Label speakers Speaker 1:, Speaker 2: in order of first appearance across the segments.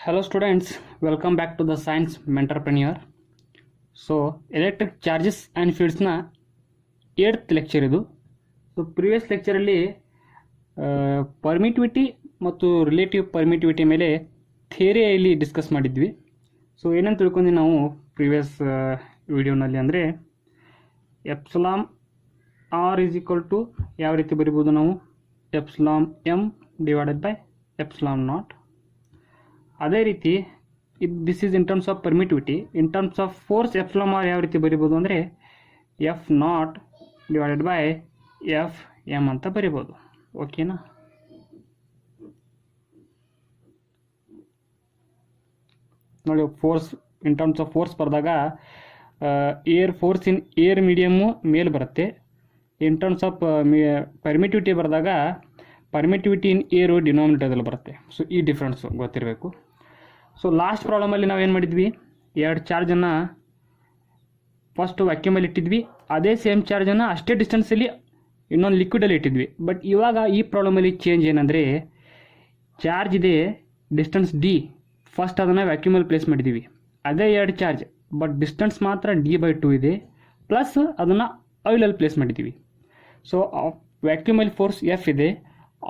Speaker 1: Hello students, welcome back to the Science Mentorpreneur. So electric charges and fields na 8th lecture ಇದು. So previous ಲೆಕ್ಚರಲ್ಲಿ permittivity ಮತ್ತು relative permittivity ಮೇಲೆ ಥಿಯರಿಯಲ್ಲಿ discuss ಮಾಡಿದ್ವಿ. So ಏನಂತ ತಿಳ್ಕೊಂಡು ನಾವು previous ವಿಡಿಯೋನಲ್ಲಿ ಅಂದರೆ epsilon R is equal to ಯಾವ ರೀತಿ ಬರಿಬೋದು ನಾವು epsilon M divided by epsilon naught. ಅದೇ ರೀತಿ this is in terms of permittivity. In terms of force epsilon R ಯಾವ ರೀತಿ ಬರಿಬೋದು ಅಂದರೆ F naught divided by F M ಅಂತ ಬರಿಬೋದು. ಓಕೆನಾ? ನೋಡಿ, force in terms of force ಬರೆದಾಗ air force in air medium ಮೇಲೆ ಬರುತ್ತೆ. ಇನ್ ಟರ್ಮ್ಸ್ ಆಫ್ ಪರ್ಮಿಟಿವಿಟಿ ಬರೆದಾಗ ಪರ್ಮಿಟಿವಿಟಿ ಇನ್ ಏರು ಡಿನಾಮಿನೇಟರ್ದಲ್ಲಿ ಬರುತ್ತೆ. ಸೊ ಈ ಡಿಫ್ರೆನ್ಸು ಗೊತ್ತಿರಬೇಕು. ಸೊ ಲಾಸ್ಟ್ ಪ್ರಾಬ್ಲಮಲ್ಲಿ ನಾವೇನು ಮಾಡಿದ್ವಿ, ಎರಡು ಚಾರ್ಜನ್ನು ಫಸ್ಟು ವ್ಯಾಕ್ಯೂಮಲ್ಲಿ ಇಟ್ಟಿದ್ವಿ, ಅದೇ ಸೇಮ್ ಚಾರ್ಜನ್ನು ಅಷ್ಟೇ ಡಿಸ್ಟೆನ್ಸಲ್ಲಿ ಇನ್ನೊಂದು ಲಿಕ್ವಿಡಲ್ಲಿ ಇಟ್ಟಿದ್ವಿ. ಬಟ್ ಇವಾಗ ಈ ಪ್ರಾಬ್ಲಮಲ್ಲಿ ಚೇಂಜ್ ಏನಂದರೆ, ಚಾರ್ಜ್ ಇದೆ ಡಿಸ್ಟೆನ್ಸ್ ಡಿ, ಫಸ್ಟ್ ಅದನ್ನು ವ್ಯಾಕ್ಯೂಮಲ್ಲಿ ಪ್ಲೇಸ್ ಮಾಡಿದ್ದೀವಿ, ಅದೇ ಎರಡು ಚಾರ್ಜ್ ಬಟ್ ಡಿಸ್ಟೆನ್ಸ್ ಮಾತ್ರ d/2 ಇದೆ, ಪ್ಲಸ್ ಅದನ್ನು ಆಯಿಲಲ್ಲಿ ಪ್ಲೇಸ್ ಮಾಡಿದ್ದೀವಿ. ಸೊ ವ್ಯಾಕ್ಯೂಮಲ್ಲಿ ಫೋರ್ಸ್ ಎಫ್ ಇದೆ,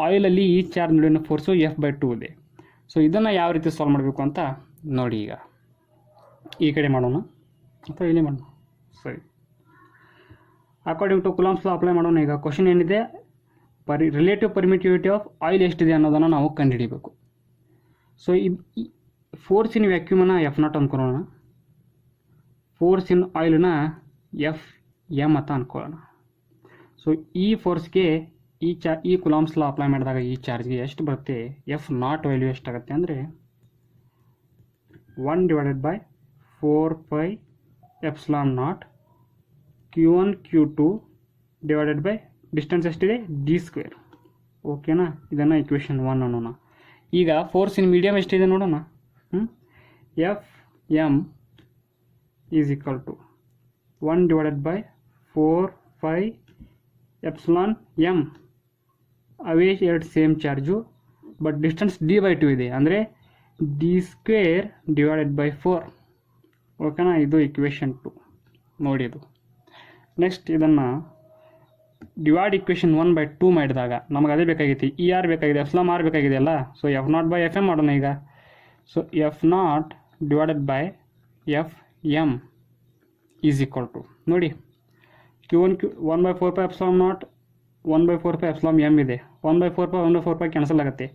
Speaker 1: ಆಯಿಲಲ್ಲಿ ಈ ಚಾರ್ಜ್ ನಡುವಿನ ಫೋರ್ಸು F/2 ಇದೆ. ಸೊ ಇದನ್ನು ಯಾವ ರೀತಿ ಸಾಲ್ವ್ ಮಾಡಬೇಕು ಅಂತ ನೋಡಿ. ಈಗ ಈ ಕಡೆ ಮಾಡೋಣ ಅಥವಾ ಇಲ್ಲಿ ಮಾಡೋಣ? ಸರಿ, according to Coulomb's law apply ಮಾಡೋಣ. ಈಗ ಕ್ವಶನ್ ಏನಿದೆ, ರಿಲೇಟಿವ್ ಪರ್ಮಿಟಿವಿಟಿ ಆಫ್ ಆಯಿಲ್ ಎಷ್ಟಿದೆ ಅನ್ನೋದನ್ನು ನಾವು ಕಂಡುಹಿಡಿಯಬೇಕು. ಸೊ ಈ ಫೋರ್ಸ್ ಇನ್ ವ್ಯಾಕ್ಯೂಮನ್ನು F0 ಅಂದ್ಕೊಳ್ಳೋಣ, ಫೋರ್ಸ್ ಇನ್ ಆಯಿಲ್ನ Fm ಅಂತ ಅಂದ್ಕೊಳ್ಳೋಣ. ಸೊ ಈ ಫೋರ್ಸ್ಗೆ ಈ ಕುಲಾಂಬ್ಸ್ ಲಾ ಅಪ್ಲೈ ಮಾಡಿದಾಗ ಈ ಚಾರ್ಜ್ಗೆ ಎಷ್ಟು ಬರುತ್ತೆ, F0 ವ್ಯಾಲ್ಯೂ ಎಷ್ಟಾಗುತ್ತೆ ಅಂದರೆ 1/4πε0 Q1 Q2 divided by distance ಎಷ್ಟಿದೆ d². ಓಕೆನಾ? ಇದನ್ನು ಇಕ್ವೇಷನ್ 1 ಅನ್ನೋಣ. ಈಗ ಫೋರ್ಸ್ ಇನ್ ಮೀಡಿಯಮ್ ಎಷ್ಟಿದೆ ನೋಡೋಣ. Fm is equal to 1/4πε0m. ಅವೇ ಎರಡು same charge, but distance d/2 ಇದೆ, ಅಂದರೆ d² ಡಿವೈಡೆಡ್ ಬೈ 4. ಓಕೆನಾ? ಇದು ಇಕ್ವೇಷನ್ 2 ನೋಡಿ. ಇದು ನೆಕ್ಸ್ಟ್ ಇದನ್ನು ಡಿವೈಡ್ ಇಕ್ವೇಷನ್ 1/2 ಮಾಡಿದಾಗ ನಮಗೆ ಅದೇ ಬೇಕಾಗಿತ್ತು, ಇ ಆರ್ ಬೇಕಾಗಿದೆ, ಎಪ್ಸಲಾಮ್ ಆರ್ ಬೇಕಾಗಿದೆ ಅಲ್ಲ. ಸೊ F0/Fm ಮಾಡೋಣ ಈಗ. So F0 divided by Fm is equal to ನೋಡಿ, Q1 1/4πε0 1/4πεm ಇದೆ, 1/4π ಕ್ಯಾನ್ಸಲ್ ಆಗುತ್ತೆ.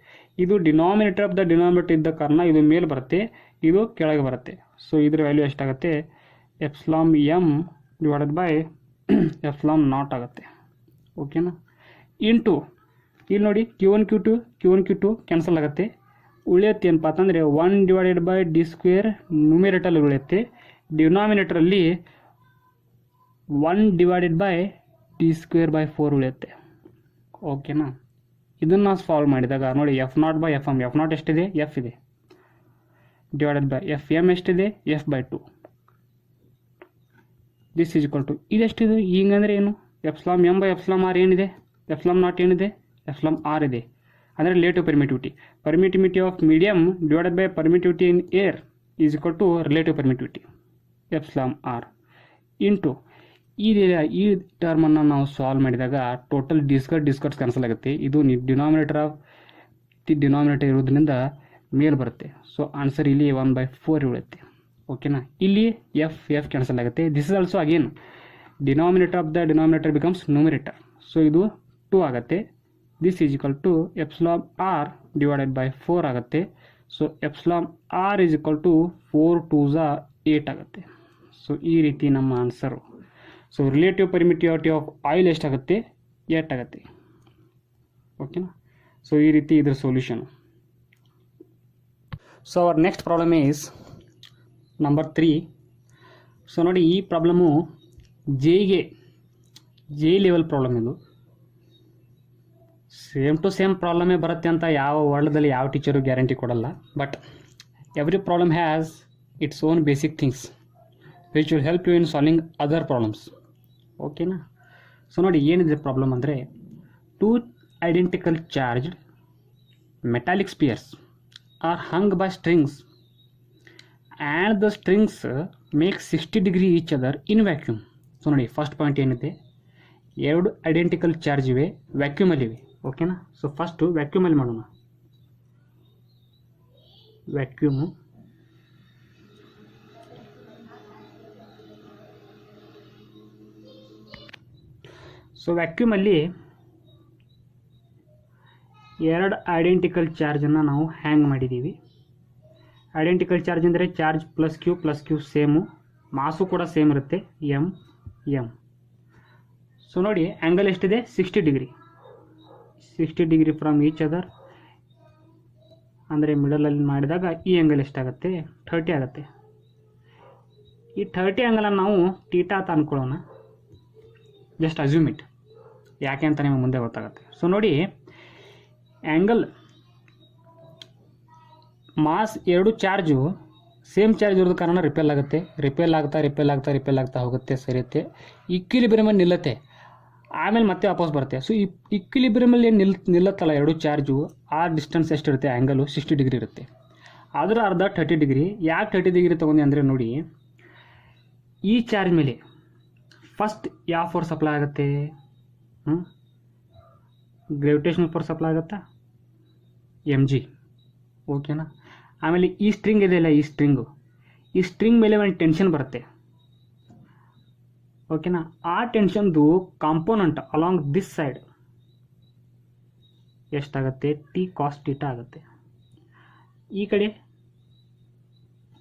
Speaker 1: ಇದು ಡಿನಾಮಿನೇಟರ್ ಆಫ್ ದ ಡಿನಾಮಿನೇಟರ್ ಇದ್ದ ಕಾರಣ ಇದು ಮೇಲೆ ಬರುತ್ತೆ, ಇದು ಕೆಳಗೆ ಬರುತ್ತೆ. ಸೊ ಇದ್ರ ವ್ಯಾಲ್ಯೂ ಎಷ್ಟಾಗುತ್ತೆ, ಎಪ್ಸಲಾಮ್ M divided by epsilon not ಆಗುತ್ತೆ. ಓಕೆನಾ? ಇಂಟು ಇಲ್ಲಿ ನೋಡಿ Q1 Q2 ಕ್ಯಾನ್ಸಲ್ ಆಗುತ್ತೆ, ಉಳಿಯುತ್ತೆ ಏನಪ್ಪ ಅಂತಂದರೆ 1/d² ನ್ಯೂಮಿರೇಟರಲ್ಲಿ ಉಳಿಯುತ್ತೆ, ಡಿನಾಮಿನೇಟರಲ್ಲಿ 1/d²/4 ಉಳಿಯುತ್ತೆ. ಓಕೆನಾ? ಇದನ್ನು ಸಾಲ್ವ್ ಮಾಡಿದಾಗ ನೋಡಿ, F0/Fm, F0 ಎಷ್ಟಿದೆ, F ಇದೆ, ಡಿವೈಡೆಡ್ ಬೈ Fm ಎಷ್ಟಿದೆ, F/2. This is equal to ಇದೆಷ್ಟಿದೆ, ಹಿಂಗಂದರೆ ಏನು, ಎಪ್ಸಲಾಮ್ m/ಎಪ್ಸಲಾಮ್ ಆರ್ ಏನಿದೆ, ಎಪ್ಸಲಾಮ್ ನಾಟ್ ಏನಿದೆ, ಎಪ್ಸಲಾಮ್ ಆರ್ ಇದೆ, ಅಂದರೆ relative permittivity. Permittivity of medium divided by permittivity in air is equal to relative permittivity epsilon R into ಈ ಟರ್ಮನ್ನು ನಾವು ಸಾಲ್ವ್ ಮಾಡಿದಾಗ ಟೋಟಲ್ ಡಿಸ್ಕರ್ಸ್ ಕ್ಯಾನ್ಸಲ್ ಆಗುತ್ತೆ. ಇದು ಡಿನಾಮಿನೇಟರ್ ಇರೋದ್ರಿಂದ ಮೇಲೆ ಬರುತ್ತೆ. ಸೊ ಆನ್ಸರ್ ಇಲ್ಲಿ 1/4 ಉಳಿಯುತ್ತೆ. ಓಕೆನಾ? ಇಲ್ಲಿ ಎಫ್ ಕ್ಯಾನ್ಸಲ್ ಆಗುತ್ತೆ. This is also again denominator of the denominator becomes numerator. So ಇದು 2 ಆಗುತ್ತೆ. This is equal to epsilon R divided by 4 ಆಗುತ್ತೆ. So epsilon R is equal to 4 2s 8 ಆಗುತ್ತೆ. ಸೊ ಈ ರೀತಿ ನಮ್ಮ answer. So relative permittivity of oil ಎಷ್ಟಾಗುತ್ತೆ, 8 ಆಗುತ್ತೆ. ಓಕೆನಾ? ಸೊ ಈ ರೀತಿ ಇದ್ರ solution. So our next problem is number 3. ಸೊ ನೋಡಿ, ಈ ಪ್ರಾಬ್ಲಮು ಜೆ ಲೆವೆಲ್ ಪ್ರಾಬ್ಲಮ್. ಇದು ಸೇಮ್ ಟು ಸೇಮ್ ಪ್ರಾಬ್ಲಮೇ ಬರುತ್ತೆ ಅಂತ ಯಾವ ವರ್ಲ್ಡ್ದಲ್ಲಿ ಯಾವ ಟೀಚರು ಗ್ಯಾರಂಟಿ ಕೊಡಲ್ಲ. But every problem has its own basic things which will help you in solving other problems. ಓಕೆನಾ? ಸೊ ನೋಡಿ, ಏನಿದೆ ಪ್ರಾಬ್ಲಮ್ ಅಂದರೆ, 2 identical charged metallic spheres are hung by strings and the strings make 60 degree each other in vacuum. So ನೋಡಿ first point ಏನಿದೆ, ಎರಡು identical charge ಇವೆ, ವ್ಯಾಕ್ಯೂಮಲ್ಲಿವೆ. ಓಕೆನಾ. So first ವ್ಯಾಕ್ಯೂಮಲ್ಲಿ ಮಾಡೋಣ. ವ್ಯಾಕ್ಯೂಮು ವ್ಯಾಕ್ಯೂಮಲ್ಲಿ ಎರಡು ಐಡೆಂಟಿಕಲ್ ಚಾರ್ಜನ್ನು ನಾವು ಹ್ಯಾಂಗ್ ಮಾಡಿದ್ದೀವಿ. ಐಡೆಂಟಿಕಲ್ ಚಾರ್ಜ್ ಅಂದರೆ ಚಾರ್ಜ್ ಪ್ಲಸ್ ಕ್ಯೂ ಸೇಮು, ಮಾಸು ಕೂಡ ಸೇಮ್ ಇರುತ್ತೆ, ಎಮ್. ಸೊ ನೋಡಿ ಆ್ಯಂಗಲ್ ಎಷ್ಟಿದೆ, 60 degree. 60 degree from each other ಅಂದರೆ ಮಿಡಲಲ್ಲಿ ಮಾಡಿದಾಗ ಈ ಆ್ಯಂಗಲ್ ಎಷ್ಟಾಗುತ್ತೆ, 30 ಆಗುತ್ತೆ. ಈ 30 ಆ್ಯಂಗಲನ್ನು ನಾವು ಟೀಟಾ ಅಂತ ಅಂದ್ಕೊಳ್ಳೋಣ. ಜಸ್ಟ್ ಅಸ್ಯೂಮ್ ಇಟ್, ಯಾಕೆ ಅಂತ ನಿಮಗೆ ಮುಂದೆ ಗೊತ್ತಾಗುತ್ತೆ. ಸೊ ನೋಡಿ ಆ್ಯಂಗಲ್ ಮಾಸ್ ಎರಡು ಚಾರ್ಜು ಸೇಮ್ ಚಾರ್ಜ್ ಇರೋದ ಕಾರಣ ರಿಪೆಲ್ ಆಗುತ್ತೆ, ರಿಪೆಲ್ ಆಗ್ತಾ ಹೋಗುತ್ತೆ, ಸರಿಯುತ್ತೆ, ಇಕ್ವಿಲಿಬ್ರಿಯಮಲ್ಲಿ ನಿಲ್ಲುತ್ತೆ, ಆಮೇಲೆ ಮತ್ತೆ ವಾಪಸ್ ಬರುತ್ತೆ. ಸೊ ಇಕ್ವಿಲಿಬ್ರಿಯಮಲ್ಲಿ ಏನು ನಿಲ್ಲತ್ತಲ್ಲ ಎರಡು ಚಾರ್ಜು, ಆ ಡಿಸ್ಟೆನ್ಸ್ ಎಷ್ಟಿರುತ್ತೆ, ಆ್ಯಂಗಲು 60 ಡಿಗ್ರಿ ಇರುತ್ತೆ. ಅದರ ಅರ್ಧ 30 ಡಿಗ್ರಿ. ಯಾಕೆ 30 ಡಿಗ್ರಿ ತೊಗೊಂಡೆ ಅಂದರೆ ನೋಡಿ, ಈ ಚಾರ್ಜ್ ಮೇಲೆ ಫಸ್ಟ್ ಯಾವ ಫೋರ್ಸ್ ಅಪ್ಲೈ ಆಗುತ್ತೆ, ಗ್ರಾವಿಟೇಷನಲ್ ಫೋರ್ಸ್ ಅಪ್ಲೈ ಆಗುತ್ತಾ, mg. ಓಕೆನಾ. ಆಮೇಲೆ ಈ ಸ್ಟ್ರಿಂಗ್ ಇದೆಯಲ್ಲ, ಈ ಸ್ಟ್ರಿಂಗ್ ಮೇಲೆ ಒಂದು ಟೆನ್ಷನ್ ಬರುತ್ತೆ. ಓಕೆನಾ. ಆ ಟೆನ್ಷನ್ದು ಕಾಂಪೋನೆಂಟ್ ಅಲಾಂಗ್ ದಿಸ್ ಸೈಡ್ ಎಷ್ಟಾಗುತ್ತೆ, ಟಿ ಕಾಸ್ ಥೀಟಾ ಆಗುತ್ತೆ. ಈ ಕಡೆ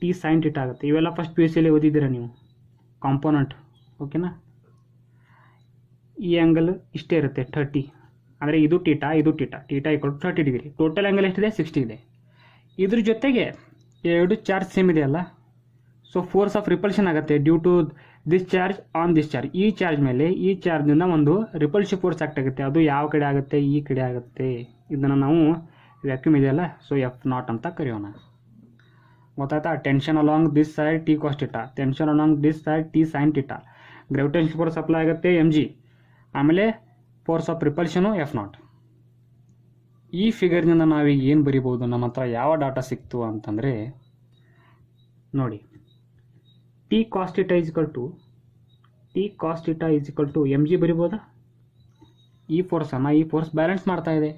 Speaker 1: ಟಿ ಸೈನ್ ಥೀಟಾ ಆಗುತ್ತೆ. ಇವೆಲ್ಲ ಫಸ್ಟ್ ಪಿ ಯು ಸಿಯಲ್ಲಿ ಓದಿದ್ದೀರಾ ನೀವು, ಕಾಂಪೋನೆಂಟ್. ಓಕೆನಾ. ಈ ಆ್ಯಂಗಲ್ ಇಷ್ಟೇ ಇರುತ್ತೆ, 30. ಅಂದರೆ ಇದು theta equal to 30 degree. Total angle ಎಷ್ಟಿದೆ, 60 ಇದೆ. ಇದ್ರ ಜೊತೆಗೆ ಎರಡು ಚಾರ್ಜ್ ಸೇಮ್ ಇದೆಯಲ್ಲ, ಸೊ ಫೋರ್ಸ್ ಆಫ್ ರಿಪಲ್ಷನ್ ಆಗುತ್ತೆ due to this charge on this charge. ಈ ಚಾರ್ಜ್ ಮೇಲೆ ಈ ಚಾರ್ಜಿಂದ ಒಂದು ರಿಪಲ್ಸಿವ್ ಫೋರ್ಸ್ ಆಕ್ಟ್ ಆಗುತ್ತೆ. ಅದು ಯಾವ ಕಡೆ ಆಗುತ್ತೆ, ಈ ಕಡೆ ಆಗುತ್ತೆ. ಇದನ್ನು ನಾವು ವ್ಯಾಕ್ಯೂಮ್ ಇದೆಯಲ್ಲ, ಸೊ F0 ಅಂತ ಕರೆಯೋಣ. ಗೊತ್ತಾಯ್ತಾ. Tension along this side T cos theta, tension along this side T sine theta, gravitation force apply ಆಗುತ್ತೆ mg, ಆಮೇಲೆ ಫೋರ್ಸ್ ಆಫ್ ರಿಪಲ್ಷನು F0. ಈ ಫಿಗರ್ನಿಂದ ನಾವೀಗ ಏನು ಬರಿಬೋದು, ನಮ್ಮ ಹತ್ರ ಯಾವ ಡಾಟಾ ಸಿಕ್ತು ಅಂತಂದರೆ ನೋಡಿ, T cos theta is equal to mg ಬರಿಬೋದಾ. ಈ ಫೋರ್ಸ್ ಬ್ಯಾಲೆನ್ಸ್ ಮಾಡ್ತಾ ಇದೆ.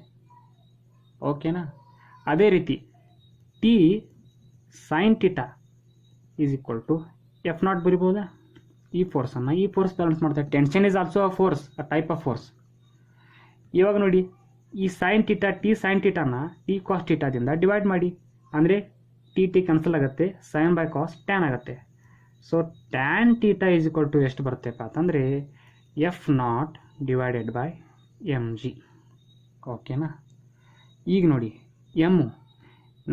Speaker 1: ಓಕೆನಾ. ಅದೇ ರೀತಿ T sine theta is equal to F0 ಬರಿಬೋದಾ. ಈ ಫೋರ್ಸ್ ಬ್ಯಾಲೆನ್ಸ್ ಮಾಡ್ತಾ ಇದೆ. Tension is also a force, a type of force. ಇವಾಗ ನೋಡಿ, ಈ ಸೈನ್ ಥೀಟಾ ಟಿ ಸೈನ್ ಥೀಟಾನ ಟಿ ಕಾಸ್ ಥೀಟಾದಿಂದ ಡಿವೈಡ್ ಮಾಡಿ, ಅಂದರೆ ಟಿ ಕ್ಯಾನ್ಸಲ್ ಆಗುತ್ತೆ, ಸೈನ್ ಬೈ ಕಾಸ್ ಟ್ಯಾನ್ ಆಗುತ್ತೆ. So tan theta is equal to ಎಷ್ಟು ಬರುತ್ತೆಪ್ಪ ಅಂತಂದರೆ F0 ಡಿವೈಡೆಡ್ ಬೈ mg. ಓಕೆನಾ. ಈಗ ನೋಡಿ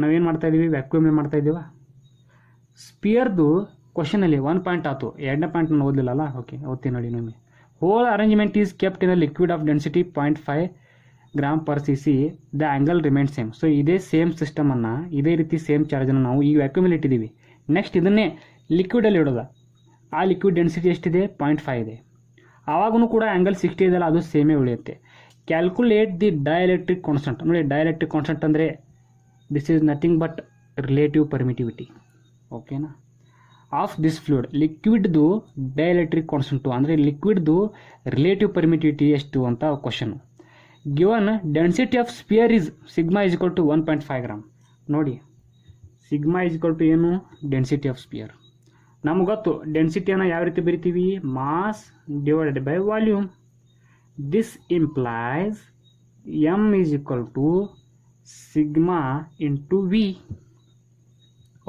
Speaker 1: ನಾವೇನು ಮಾಡ್ತಾ ಇದ್ದೀವಿ, ವ್ಯಾಕ್ಯೂಮ್ ಮಾಡ್ತಾ ಇದ್ದೀವ. ಸ್ಪಿಯರ್ದು ಕ್ವಶನಲ್ಲಿ 1 ಪಾಯಿಂಟ್ ಆಯ್ತು, 2ನೇ ಪಾಯಿಂಟ್ ನಾನು ಓದಲಿಲ್ಲಲ್ಲ. ಓಕೆ, ಓದ್ತೀನಿ ನೋಡಿ ನಿಮಗೆ. Whole arrangement is kept in a liquid of density 0.5 gram per cc, the angle remain same. So ಇದೇ ಸೇಮ್ ಸಿಸ್ಟಮನ್ನು, ಇದೇ ರೀತಿ ಸೇಮ್ ಚಾರ್ಜನ್ನು ನಾವು ಈಗ ವ್ಯಾಕ್ಯೂಮಲ್ಲಿ ಇಟ್ಟಿದ್ದೀವಿ. ನೆಕ್ಸ್ಟ್ ಇದನ್ನೇ ಲಿಕ್ವಿಡಲ್ಲಿ ಇಡೋದ. ಆ ಲಿಕ್ವಿಡ್ ಡೆನ್ಸಿಟಿ ಎಷ್ಟಿದೆ, 0.5 ಇದೆ. ಆವಾಗೂ ಕೂಡ ಆ್ಯಂಗಲ್ 60 ಇದೆಯಲ್ಲ, ಅದು ಸೇಮೇ ಉಳಿಯುತ್ತೆ. Calculate the dielectric constant. ನೋಡಿ, ಡೈಎಲೆಕ್ಟ್ರಿಕ್ ಕಾನ್ಸ್ಟೆಂಟ್ ಅಂದರೆ this is nothing but relative permittivity. ಓಕೆನಾ. ಆಫ್ ದಿಸ್ ಫ್ಲೂಯಿಡ್, ಲಿಕ್ವಿಡ್ದು ಡೈಎಲೆಕ್ಟ್ರಿಕ್ ಕಾನ್ಸ್ಟೆಂಟು ಅಂದರೆ ಲಿಕ್ವಿಡ್ದು ರಿಲೇಟಿವ್ ಪರ್ಮಿಟಿವಿಟಿ ಎಷ್ಟು ಅಂತ question. Given density of sphere is sigma is equal to 1.5 gram. ನೋಡಿ, ಸಿಗ್ಮಾ ಈಸ್ ಈಕ್ವಲ್ ಟು ಏನು, ಡೆನ್ಸಿಟಿ ಆಫ್ ಸ್ಪಿಯರ್. ನಮ್ಗೆ ಗೊತ್ತು ಡೆನ್ಸಿಟಿಯನ್ನು ಯಾವ ರೀತಿ ಬರಿತೀವಿ, mass divided by volume. This implies m is equal to sigma into V.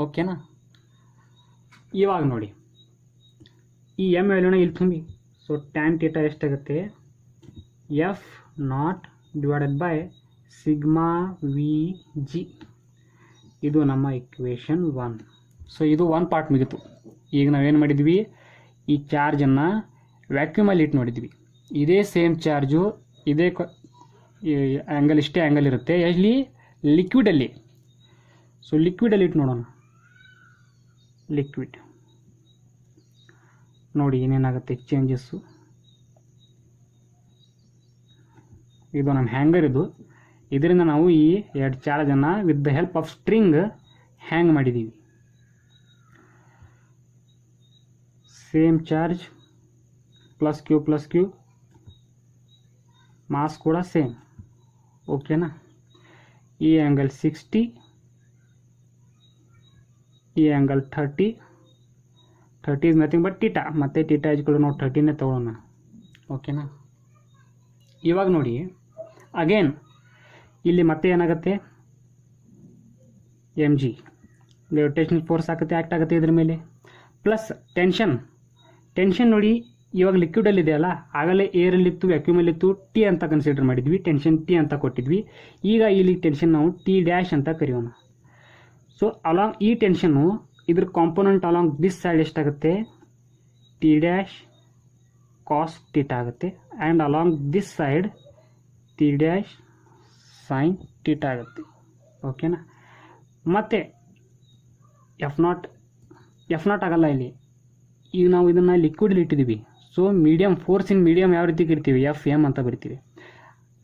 Speaker 1: ಓಕೆನಾ. ಇವಾಗ ನೋಡಿ, ಈ m ವ್ಯಾಲ್ಯೂನ ಇಲ್ಲಿ ತುಂಬಿ. ಸೊ ಟ್ಯಾನ್ ಥೀಟಾ ಎಷ್ಟಾಗುತ್ತೆ, F0 divided by sigma V G. ಇದು ನಮ್ಮ ಇಕ್ವೇಷನ್ 1. ಸೊ ಇದು 1 ಪಾರ್ಟ್ ಮುಗಿತು. ಈಗ ನಾವೇನು ಮಾಡಿದ್ವಿ, ಈ ಚಾರ್ಜನ್ನು ವ್ಯಾಕ್ಯೂಮಲ್ಲಿ ಇಟ್ಟು ನೋಡಿದ್ವಿ. ಇದೇ ಸೇಮ್ ಚಾರ್ಜು, ಇದೇ ಆ್ಯಂಗಲ್, ಇಷ್ಟೇ ಆ್ಯಂಗಲ್ ಇರುತ್ತೆ ಎಲ್ಲಿ, ಲಿಕ್ವಿಡಲ್ಲಿ. ಸೊ ಲಿಕ್ವಿಡಲ್ಲಿ ಇಟ್ಟು ನೋಡೋಣ. ಲಿಕ್ವಿಡ್ ನೋಡಿ ಏನೇನಾಗುತ್ತೆ ಚೇಂಜಸ್ಸು. ಇದು ನಮ್ಮ ಹ್ಯಾಂಗರ್, ಇದು ಇದರಿಂದ ನಾವು ಈ ಎರಡು ಚಾರ್ಜನ್ನು with the help of string hang ಮಾಡಿದ್ದೀವಿ. Same charge plus Q mass ಕೂಡ ಸೇಮ್. ಓಕೆನಾ. ಈ ಆ್ಯಂಗಲ್ 60, ಈ angle 30 is nothing but theta. ಮತ್ತು ಟೀಟಾ ಇಜ್ಗಳು ನಾವು 30ನೇ ತೊಗೊಳ್ಳೋಣ. ಓಕೆನಾ. ಇವಾಗ ನೋಡಿ ಅಗೇನ್ ಇಲ್ಲಿ ಮತ್ತೆ ಏನಾಗುತ್ತೆ, M G gravitational force act ಆಗುತ್ತೆ ಇದ್ರ ಮೇಲೆ, ಪ್ಲಸ್ ಟೆನ್ಷನ್ ನೋಡಿ ಇವಾಗ ಲಿಕ್ವಿಡಲ್ಲಿದೆ ಅಲ್ಲ, ಆಗಲೇ ಏರಲ್ಲಿತ್ತು ವ್ಯಾಕ್ಯೂಮಲ್ಲಿತ್ತು, ಟಿ ಅಂತ ಕನ್ಸಿಡರ್ ಮಾಡಿದ್ವಿ, ಟೆನ್ಷನ್ ಟಿ ಅಂತ ಕೊಟ್ಟಿದ್ವಿ. ಈಗ ಇಲ್ಲಿ ಟೆನ್ಷನ್ ನಾವು ಟಿ ಡ್ಯಾಶ್ ಅಂತ ಕರೆಯೋಣ. ಸೊ ಅಲಾಂಗ್ ಈ ಟೆನ್ಷನ್ನು ಇದ್ರ ಕಾಂಪೋನೆಂಟ್ ಅಲಾಂಗ್ ದಿಸ್ ಸೈಡ್ ಎಷ್ಟಾಗುತ್ತೆ, ಟಿ ಡ್ಯಾಶ್ ಕಾಸ್ ಟೀಟಾ ಆಗುತ್ತೆ. And along this side T dash sine theta ಆಗುತ್ತೆ. ಓಕೆನಾ. ಮತ್ತು ಎಫ್ ನಾಟ್ ಆಗಲ್ಲ ಇಲ್ಲಿ. ಈಗ ನಾವು ಇದನ್ನು ಲಿಕ್ವಿಡಲ್ಲಿ ಇಟ್ಟಿದ್ದೀವಿ. So medium force in medium ಯಾವ ರೀತಿ ಕರಿತೀವಿ, ಎಫ್ ಎಮ್ ಅಂತ ಬರಿತೀವಿ.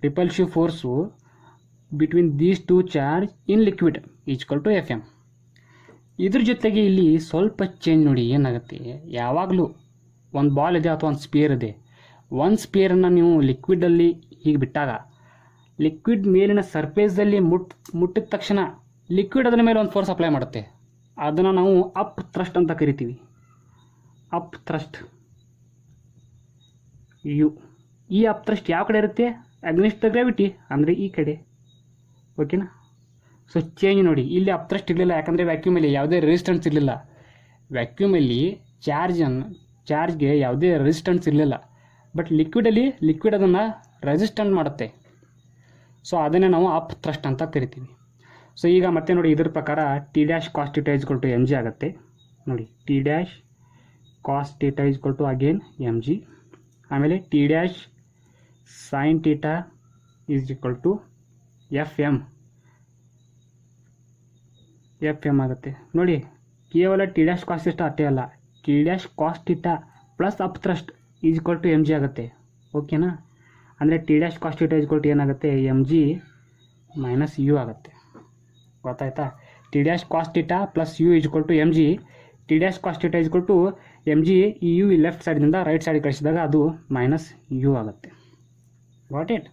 Speaker 1: Repulsive force between these two charge in liquid equal to F M. ಇದ್ರ ಜೊತೆಗೆ ಇಲ್ಲಿ ಸ್ವಲ್ಪ ಚೇಂಜ್ ನೋಡಿ ಏನಾಗುತ್ತೆ, ಯಾವಾಗಲೂ ಒಂದು ಬಾಲ್ ಇದೆ ಅಥವಾ ಒಂದು ಸ್ಪಿಯರ್ ಇದೆ, ಒಂದು ಸ್ಪಿಯರನ್ನು ನೀವು ಲಿಕ್ವಿಡಲ್ಲಿ ಹೀಗೆ ಬಿಟ್ಟಾಗ ಲಿಕ್ವಿಡ್ ಮೇಲಿನ ಸರ್ಫೇಸಲ್ಲಿ ಮುಟ್ಟಿದ ತಕ್ಷಣ ಲಿಕ್ವಿಡ್ ಅದರ ಮೇಲೆ ಒಂದು ಫೋರ್ಸ್ ಅಪ್ಲೈ ಮಾಡುತ್ತೆ. ಅದನ್ನು ನಾವು ಅಪ್ ಥ್ರಸ್ಟ್ ಅಂತ ಕರಿತೀವಿ. Up thrust U. ಈ ಅಪ್ ಥ್ರಸ್ಟ್ ಯಾವ ಕಡೆ ಇರುತ್ತೆ, ಅಗ್ನಿಸ್ಟ್ ದ ಗ್ರಾವಿಟಿ, ಅಂದರೆ ಈ ಕಡೆ. ಓಕೆನಾ. ಸೊ ಚೇಂಜ್ ನೋಡಿ, ಇಲ್ಲಿ ಅಪ್ ಥ್ರಸ್ಟ್ ಇರಲಿಲ್ಲ, ಯಾಕಂದರೆ ವ್ಯಾಕ್ಯೂಮಲ್ಲಿ ಯಾವುದೇ ರೆಸಿಸ್ಟೆನ್ಸ್ ಇರಲಿಲ್ಲ. ವ್ಯಾಕ್ಯೂಮಲ್ಲಿ ಚಾರ್ಜ್ಗೆ ಯಾವುದೇ ರೆಸಿಸ್ಟೆನ್ಸ್ ಇರಲಿಲ್ಲ. ಬಟ್ ಲಿಕ್ವಿಡ್ ಅದನ್ನು ರೆಸಿಸ್ಟೆಂಟ್ ಮಾಡುತ್ತೆ. ಸೊ ಅದನ್ನೇ ನಾವು ಅಪ್ ಥ್ರಸ್ಟ್ ಅಂತ ಕರಿತೀವಿ. ಸೊ ಈಗ ಮತ್ತೆ ನೋಡಿ ಇದ್ರ ಪ್ರಕಾರ T dash cos theta equal to M G ಆಗುತ್ತೆ. ನೋಡಿ T dash cos theta equal to again M G. ಆಮೇಲೆ T dash sine theta is equal to F M ಆಗುತ್ತೆ. ನೋಡಿ ಕೇವಲ ಟಿ ಡ್ಯಾಶ್ ಕಾಸ್ ಟೀಟಾ ಅಷ್ಟೇ ಅಲ್ಲ, T dash cos theta plus upthrust is equal to M G ಆಗುತ್ತೆ. ಓಕೆನಾ. ಅಂದರೆ T dash cos theta is equal to ಏನಾಗುತ್ತೆ, M G minus U ಆಗುತ್ತೆ. ಗೊತ್ತಾಯ್ತಾ. T dash cos theta plus U is equal to M G. T dash cos theta is equal to M G. ಈ U left ಸೈಡ್ನಿಂದ right side ಕಳಿಸಿದಾಗ ಅದು minus U ಆಗುತ್ತೆ. What it.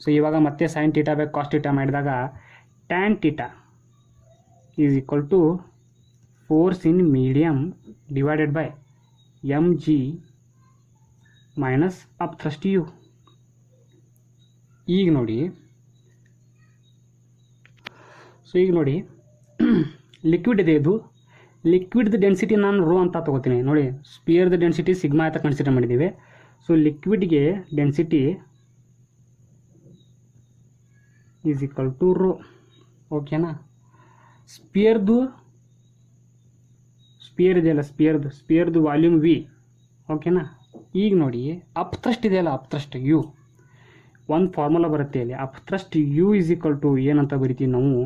Speaker 1: So ಇವಾಗ ಮತ್ತೆ sine theta ಬೇಕು cos theta ಮಾಡಿದಾಗ tan theta is equal to force in medium divided by M G minus up thrust U. ಈಗ ನೋಡಿ ಲಿಕ್ವಿಡ್ ಇದೆ, ಇದು ಲಿಕ್ವಿಡ್ದ ಡೆನ್ಸಿಟಿ ನಾನು ರೋ ಅಂತ ತೊಗೋತೀನಿ. ನೋಡಿ ಸ್ಪಿಯರ್ದ ಡೆನ್ಸಿಟಿ ಸಿಗ್ಮಾ ಅಂತ ಕನ್ಸಿಡರ್ ಮಾಡಿದ್ದೀವಿ. ಸೊ ಲಿಕ್ವಿಡ್ಗೆ density is equal to rho. ಓಕೆನಾ. ಸ್ಪಿಯರ್ ಇದೆಯಲ್ಲ, ಸ್ಪಿಯರ್ದು ವಾಲ್ಯೂಮ್ ವಿ. ಓಕೆನಾ. ಈಗ ನೋಡಿ ಅಪ್ ಥ್ರಸ್ಟ್ ಇದೆಯಲ್ಲ, ಅಪ್ ಥ್ರಸ್ಟ್ ಯು, ಒಂದು ಫಾರ್ಮುಲಾ ಬರುತ್ತೆ ಇಲ್ಲಿ. Up thrust U is equal to ಏನಂತ ಬರಿತೀವಿ ನಾವು,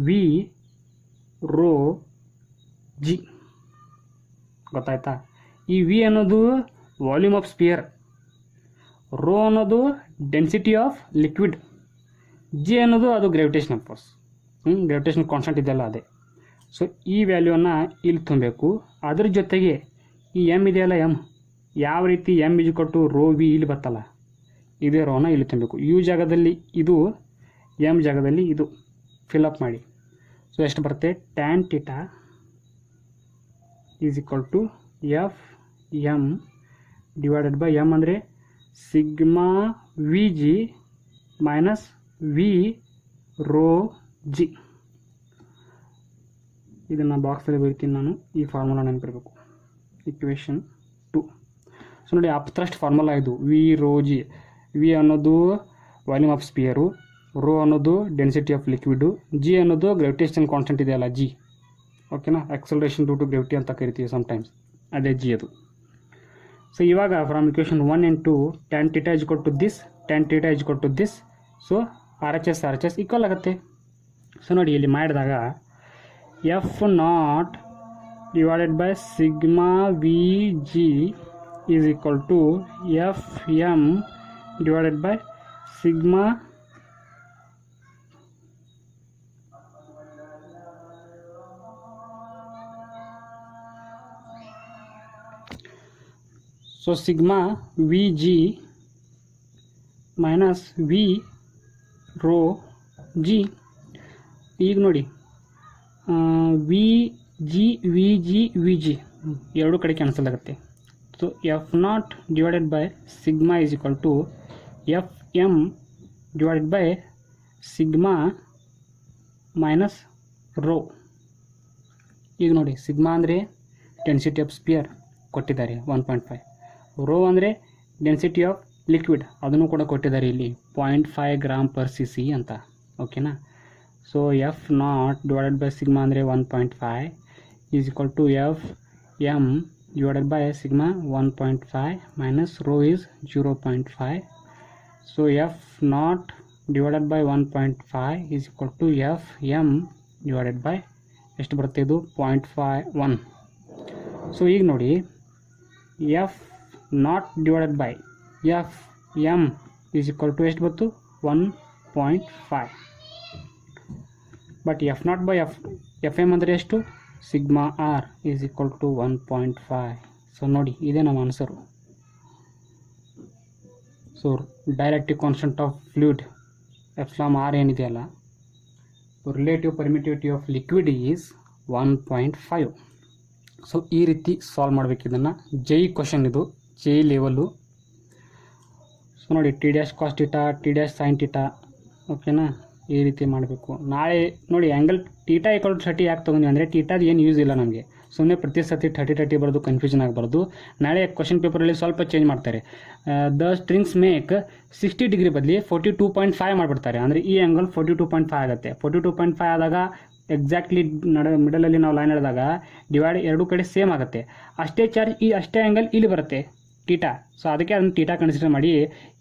Speaker 1: ವಿ ರೋ ಜಿ. ಗೊತ್ತಾಯ್ತಾ. ಈ ವಿ ಅನ್ನೋದು ವಾಲ್ಯೂಮ್ ಆಫ್ ಸ್ಪಿಯರ್, ರೋ ಅನ್ನೋದು ಡೆನ್ಸಿಟಿ ಆಫ್ ಲಿಕ್ವಿಡ್, ಜಿ ಅನ್ನೋದು ಅದು ಗ್ರಾವಿಟೇಷನಲ್ ಫೋರ್ಸ್, ಗ್ರಾವಿಟೇಷನಲ್ ಕಾನ್ಸ್ಟೆಂಟ್ ಇದೆಯಲ್ಲ ಅದೇ. ಸೊ ಈ ವ್ಯಾಲ್ಯೂವನ್ನು ಇಲ್ಲಿ ತುಂಬಬೇಕು. ಅದ್ರ ಜೊತೆಗೆ ಈ ಎಮ್ ಇದೆಯಲ್ಲ, ಯಾವ ರೀತಿ M is equal to rho V ಇಲ್ಲಿ ಬರ್ತಲ್ಲ, ಇದೇ ರೋನ ಇಲ್ಲಿ ತುಂಬಬೇಕು. ಯು ಜಾಗದಲ್ಲಿ ಇದು, ಎಮ್ ಜಾಗದಲ್ಲಿ ಇದು ಫಿಲಪ್ ಮಾಡಿ. ಸೊ ಎಷ್ಟು ಬರುತ್ತೆ, tan theta is equal to F M divided by M ಅಂದರೆ sigma V G minus V rho G. ಇದನ್ನು ಬಾಕ್ಸಲ್ಲಿ ಬರೀತೀನಿ ನಾನು, ಈ ಫಾರ್ಮುಲಾ ನೆನಪಿರಬೇಕು. ಇಕ್ವೇಷನ್ 2. ಸೊ ನೋಡಿ ಅಪ್ ಥ್ರಸ್ಟ್ ಫಾರ್ಮುಲಾ ಇದು, ವಿ ರೋ ಜಿ. ವಿ ಅನ್ನೋದು ವಾಲ್ಯೂಮ್ ಆಫ್ ಸ್ಪಿಯರು, ರೋ ಅನ್ನೋದು ಡೆನ್ಸಿಟಿ ಆಫ್ ಲಿಕ್ವಿಡು, ಜಿ ಅನ್ನೋದು ಗ್ರಾವಿಟೇಷನಲ್ ಕಾನ್ಸ್ಟೆಂಟ್ ಇದೆಯಲ್ಲ ಜಿ. ಓಕೆನಾ. ಆಕ್ಸಲರೇಷನ್ ಡ್ಯೂ ಟು ಗ್ರಾವಿಟಿ ಅಂತ ಕರಿತೀವಿ ಸಮಟೈಮ್ಸ್, ಅದೇ ಜಿ ಅದು. ಸೊ ಇವಾಗ from equation 1 and 2 tan theta is equal to this, tan theta is equal to this. So R H S equal ಆಗುತ್ತೆ. So ನೋಡಿ ಇಲ್ಲಿ ಮಾಡಿದಾಗ F naught divided by sigma V G is equal to F M divided by sigma so sigma V G minus V rho G. ಈಗ ನೋಡಿ V G V G ಎರಡು ಕಡೆ cancel ಆಗುತ್ತೆ. So F naught divided by sigma is equal to F M divided by sigma minus rho. ಈಗ ನೋಡಿ sigma ಅಂದರೆ density of spear ಕೊಟ್ಟಿದ್ದಾರೆ 1.5, rho ಅಂದರೆ ಡೆನ್ಸಿಟಿ ಆಫ್ ಲಿಕ್ವಿಡ್ ಅದನ್ನು ಕೂಡ ಕೊಟ್ಟಿದ್ದಾರೆ ಇಲ್ಲಿ 0.5 ಗ್ರಾಮ್ ಪರ್ ಸಿ ಸಿ ಅಂತ. ಓಕೆನಾ. So F naught divided by sigma ಅಂದರೆ 1.5 is equal to F M divided by sigma 1.5 minus rho is 0.5. So F naught divided by 1.5 is equal to F M divided by ಎಷ್ಟು ಬರುತ್ತೆ ಇದು 0.51. So ಈಗ ನೋಡಿ F naught divided by F M is equal to ಎಷ್ಟು ಬಂತು 1.5. But F naught by F M ಅಂದರೆ ಎಷ್ಟು sigma R is equal to 1.5. So ನೋಡಿ ಇದೇ ನಮ್ಮ answer. So directive constant of fluid epsilon R ಏನಿದೆಯಲ್ಲ, relative permittivity of liquid is 1.5. So ಈ ರೀತಿ ಸಾಲ್ವ್ ಮಾಡಬೇಕು ಇದನ್ನು. ಜೈ ಕ್ವಶನ್ ಇದು, ಜೈ ಲೆವೆಲ್ಲು. ಸೊ ನೋಡಿ T dash cos theta, T dash sine theta. ಓಕೆನಾ, ಈ ರೀತಿ ಮಾಡಬೇಕು. ನಾಳೆ ನೋಡಿ ಆ್ಯಂಗಲ್ ಟೀಟಾ ಈಕ್ವಲ್ ಟು 30 ಯಾಕೆ ತೊಗೊಂಡ್ವಿ ಅಂದರೆ ಟೀಟಾದ ಏನು ಯೂಸ್ ಇಲ್ಲ ನಮಗೆ. ಸುಮ್ಮನೆ ಪ್ರತಿ ಸತಿ 30 ಬರೋದು ಕನ್ಫ್ಯೂಷನ್ ಆಗಬಾರ್ದು. ನಾಳೆ ಕ್ವಶನ್ ಪೇಪರಲ್ಲಿ ಸ್ವಲ್ಪ ಚೇಂಜ್ ಮಾಡ್ತಾರೆ. ದ ಸ್ಟ್ರಿಂಗ್ಸ್ ಮೇಕ್ 60 ಡಿಗ್ರಿ ಬದಲಿ 42.5 ಮಾಡಿಬಿಡ್ತಾರೆ. ಅಂದರೆ ಈ ಆ್ಯಂಗಲ್ 42.5 ಆಗುತ್ತೆ. 42.5 ಆದಾಗ ಎಕ್ಸಾಕ್ಟ್ಲಿ ಮಿಡಲಲ್ಲಿ ನಾವು ಲೈನ್ ಎಳೆದಾಗ ಡಿವೈಡ್ ಎರಡು ಕಡೆ ಸೇಮ್ ಆಗುತ್ತೆ. ಅಷ್ಟೇ ಚಾರ್ಜ್ ಅಷ್ಟೇ ಆ್ಯಂಗಲ್ ಇಲ್ಲಿ ಬರುತ್ತೆ ಟೀಟಾ. ಸೊ ಅದಕ್ಕೆ ಅದನ್ನು ಟೀಟಾ ಕನ್ಸಿಡರ್ ಮಾಡಿ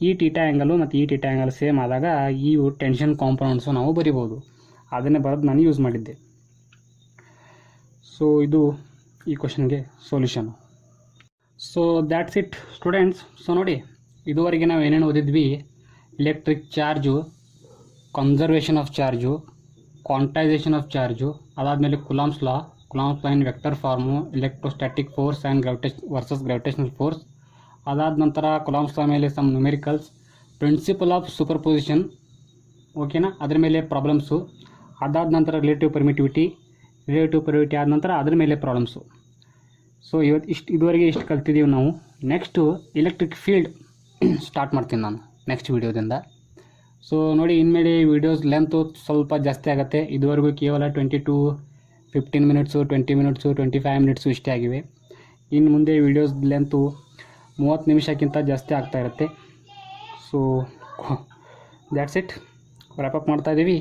Speaker 1: ಈ ಟೀಟಾ ಆ್ಯಂಗಲು ಮತ್ತು ಈ ಟೀಟಾ ಆ್ಯಂಗಲ್ ಸೇಮ್ ಆದಾಗ ಈ ಟೆನ್ಷನ್ ಕಾಂಪೌಂಡ್ಸು ನಾವು ಬರಿಬೋದು. ಅದನ್ನೇ ಬರೋದು ನಾನು ಯೂಸ್ ಮಾಡಿದ್ದೆ. ಸೊ ಇದು ಈ ಕ್ವಶನ್ಗೆ solution. So that's it students. So ನೋಡಿ ಇದುವರೆಗೆ ನಾವು ಏನೇನು ಓದಿದ್ವಿ, electric charge, conservation of charge, quantisation of charge, ಅದಾದಮೇಲೆ Coulomb's law in vector form, electrostatic force and versus gravitational force. ಅದಾದ ನಂತರ ಕುಲಾಮ್ಸ್ ಲಾ ಮೇಲೆ some numericals, principle of superposition. ಓಕೆನಾ, ಅದ್ರ ಮೇಲೆ ಪ್ರಾಬ್ಲಮ್ಸು. ಅದಾದ ನಂತರ ರಿಲೇಟಿವ್ ಪರ್ಮಿಟಿವಿಟಿ ಆದ ನಂತರ ಅದ್ರ ಮೇಲೆ ಪ್ರಾಬ್ಲಮ್ಸು. ಸೊ ಇದುವರೆಗೆ ಇಷ್ಟು ಕಲ್ತಿದ್ದೀವಿ ನಾವು. ನೆಕ್ಸ್ಟು ಎಲೆಕ್ಟ್ರಿಕ್ ಫೀಲ್ಡ್ ಸ್ಟಾರ್ಟ್ ಮಾಡ್ತೀನಿ ನಾನು ನೆಕ್ಸ್ಟ್ ವೀಡಿಯೋದಿಂದ. ಸೊ ನೋಡಿ ಇನ್ಮೇಲೆ ವೀಡಿಯೋಸ್ ಲೆಂತು ಸ್ವಲ್ಪ ಜಾಸ್ತಿ ಆಗುತ್ತೆ. ಇದುವರೆಗೂ ಕೇವಲ 20 to 15 ಮಿನಿಟ್ಸು, 20 ಮಿನಿಟ್ಸು, 25 ಮಿನಿಟ್ಸು ಇಷ್ಟೇ ಆಗಿವೆ. ಇನ್ನು ಮುಂದೆ ವೀಡಿಯೋಸ್ ಲೆಂತು 30 ನಿಮಿಷಕ್ಕಿಂತ ಜಾಸ್ತಿ ಆಗ್ತಾ ಇರುತ್ತೆ. So that's it, wrap up ಮಾಡ್ತಾ ಇದ್ದೀವಿ.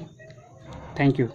Speaker 1: Thank you.